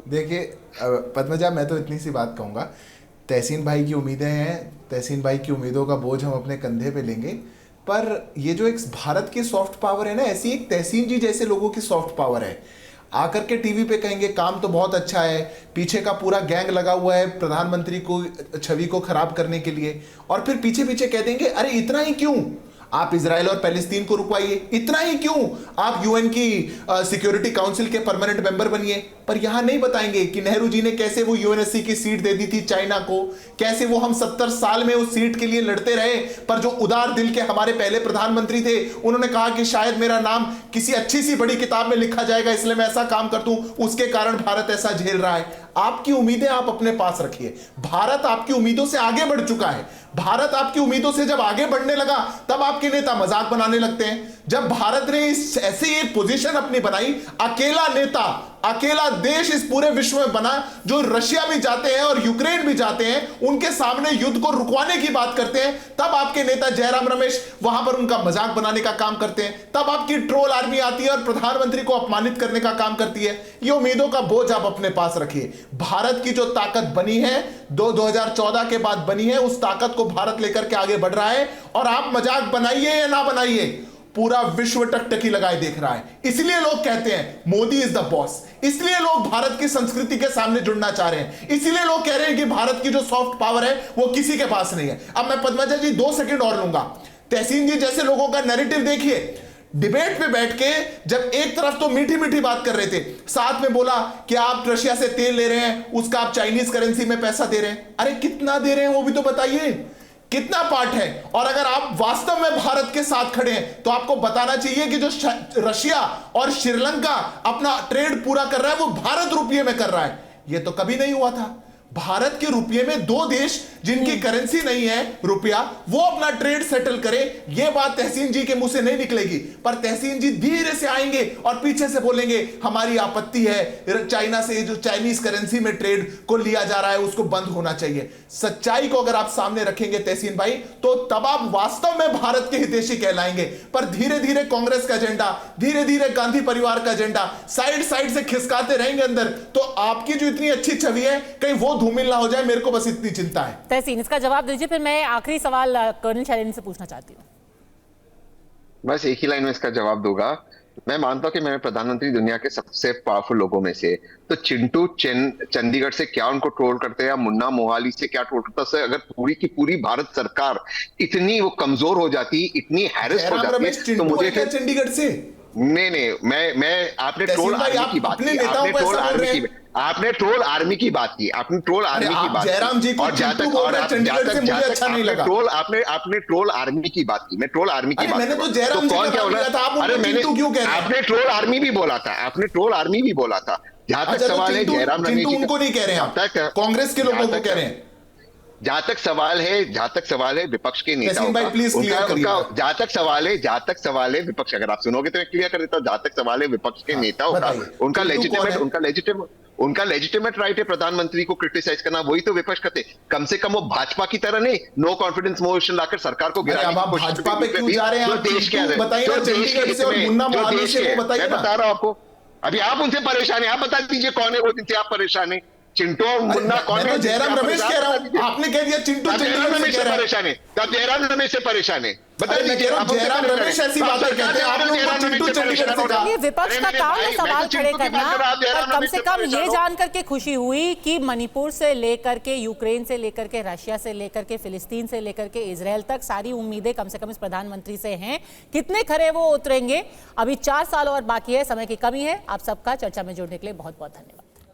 देखिए पद्मजा, मैं तो इतनी सी बात कहूँगा, तहसीन भाई की उम्मीदें हैं, तहसीन भाई की उम्मीदों का बोझ हम अपने कंधे पे लेंगे। पर ये जो एक भारत की सॉफ्ट पावर है ना, ऐसी एक तहसीन जी जैसे लोगों की सॉफ्ट पावर है। आकर के टीवी पे कहेंगे काम तो बहुत अच्छा है, पीछे का पूरा गैंग लगा हुआ है प्रधानमंत्री को छवि को खराब करने के लिए, और फिर पीछे पीछे कह देंगे अरे इतना ही क्यों, आप इजराइल और पैलेस्तीन को रुकवाइए, इतना ही क्यों, आप यूएन की सिक्योरिटी काउंसिल के परमानेंट मेंबर बनिए। पर यहां नहीं बताएंगे कि नेहरू जी ने कैसे वो यूएनएससी की सीट दे दी थी चाइना को, कैसे वो हम 70 साल में उस सीट के लिए लड़ते रहे, पर जो उदार दिल के हमारे पहले प्रधानमंत्री थे उन्होंने कहा कि शायद मेरा नाम किसी अच्छी सी बड़ी किताब में लिखा जाएगा, इसलिए मैं ऐसा काम कर दूं, उसके कारण भारत ऐसा झेल रहा है। आपकी उम्मीदें आप अपने पास रखिए। भारत आपकी उम्मीदों से आगे बढ़ चुका है। भारत आपकी उम्मीदों से जब आगे बढ़ने लगा तब आपके नेता मजाक बनाने लगते हैं। जब भारत ने इस ऐसी एक पोजीशन अपनी बनाई, अकेला नेता, अकेला देश इस पूरे विश्व में बना जो रशिया भी जाते हैं और यूक्रेन भी जाते हैं, उनके सामने युद्ध को रुकवाने की बात करते हैं, तब आपके नेता जयराम रमेश वहां पर उनका मजाक बनाने का काम करते हैं। तब आपकी ट्रोल आर्मी आती है और प्रधानमंत्री को अपमानित करने का काम करती है। ये उम्मीदों का बोझ आप अपने पास रखिए। भारत की जो ताकत बनी है 2014 के बाद बनी है, उस ताकत को भारत लेकर के आगे बढ़ रहा है। और आप मजाक बनाइए या ना बनाइए, पूरा विश्व टकटकी लगाए देख रहा है। इसलिए लोग कहते हैं मोदी इज द बॉस, इसलिए लोग भारत की संस्कृति के सामने जुड़ना चाह रहे हैं, इसीलिए लोग कह रहे हैं कि भारत की जो सॉफ्ट पावर है वो किसी के पास नहीं है। अब मैं पद्मजा जी 2 सेकंड और लूंगा। तहसीन जी जैसे लोगों का नैरेटिव देखिए, डिबेट पे बैठ के जब एक तरफ तो मीठी मीठी बात कर रहे थे, साथ में बोला कि आप रशिया से तेल ले रहे हैं, उसका आप चाइनीज करेंसी में पैसा दे रहे हैं। अरे कितना दे रहे हैं वो भी तो बताइए, कितना पार्ट है। और अगर आप वास्तव में भारत के साथ खड़े हैं तो आपको बताना चाहिए कि जो रशिया और श्रीलंका अपना ट्रेड पूरा कर रहा है वो भारत रुपये में कर रहा है। ये तो कभी नहीं हुआ था। भारत के रुपये में 2 देश जिनकी करेंसी नहीं है रुपया, वो अपना ट्रेड सेटल करे। ये बात तहसीन जी के मुंह से नहीं निकलेगी, पर तहसीन जी धीरे से आएंगे और पीछे से बोलेंगे हमारी आपत्ति है चाइना से, जो चाइनीज करेंसी में ट्रेड को लिया जा रहा है उसको बंद होना चाहिए। सच्चाई को अगर आप सामने रखेंगे तहसीन भाई, तो तब आप वास्तव में भारत के हितैषी कहलाएंगे। पर धीरे धीरे कांग्रेस का एजेंडा, धीरे धीरे गांधी परिवार का एजेंडा साइड साइड से खिसकाते रहेंगे अंदर, तो आपकी जो इतनी अच्छी छवि है कहीं वो धूमिल ना हो जाए। मेरे को बस इतनी चिंता है। तहसीन, इसका जवाब दीजिए, फिर मैं आखिरी सवाल कर्नल शैलेंद्र से पूछना चाहती हूँ। बस एक ही लाइन में इसका जवाब दूंगा। मैं मानता हूं कि मैं प्रधानमंत्री दुनिया के सबसे पावरफुल लोगों में से, तो चिंटू चंडीगढ़ से क्या उनको ट्रोल करते हैं या मुन्ना मोहाली से क्या ट्रोल करता है, अगर पूरी की पूरी भारत सरकार इतनी वो कमजोर हो जाती, इतनी हैरेस हो जाती है, तो मुझे फिर चंडीगढ़ से नहीं, मैं आपने ट्रोल आर्मी की बात की, आपने ट्रोल आर्मी की बात की, आपने ट्रोल आर्मी की बात जयराम जी को और जहां तक आपने ट्रोल आर्मी की बात की, मैं ट्रोल आर्मी की बात, मैंने तो जयराम जी कौन क्या बोला? अरे मैंने आपने ट्रोल आर्मी भी बोला था, आपने ट्रोल आर्मी भी बोला था। जहां तक सवाल है जयराम रमेश जी, उनको नहीं कह रहे हैं, कांग्रेस के लोगों को कह रहे हैं। जहां तक सवाल है विपक्ष के नेताओं का, जहां तक सवाल है विपक्ष, अगर आप सुनोगे तो मैं क्लियर कर देता हूं। जहां तक सवाल है विपक्ष के नेताओं का, उनका लेजिटिमेट राइट है प्रधानमंत्री को क्रिटिसाइज करना, वही तो विपक्ष करते। कम से कम वो भाजपा की तरह नहीं नो कॉन्फिडेंस मोशन लाकर सरकार को गिराने की कोशिश। भाजपा पे क्यों जा रहे हैं? देश के मैं बता रहा हूं आपको, अभी आप उनसे परेशान है, आप बता दीजिए कौन है वो जिनसे आप परेशान है। चिंटू और मुन्ना कौन है? जयराम रमेश कह रहा हूं, आपने कह दिया चिंटू जयराम रमेश से परेशान है, तब जयराम रमेश से परेशान है, बता दीजिए। जयराम रमेश ऐसी बातें कहते हैं, आप लोग चिंटू चंडीगढ़ से कहा। ये विपक्ष का काम है सवाल खड़े करना, पर कम से कम ये जान करके खुशी हुई कि मणिपुर से लेकर के यूक्रेन से लेकर के रशिया से लेकर के फिलिस्तीन से लेकर के इजराइल तक सारी उम्मीदें कम से कम इस प्रधानमंत्री से हैं। कितने खरे वो उतरेंगे, अभी 4 साल और बाकी है, समय की कमी है। आप सबका चर्चा में जुड़ने के लिए बहुत बहुत धन्यवाद।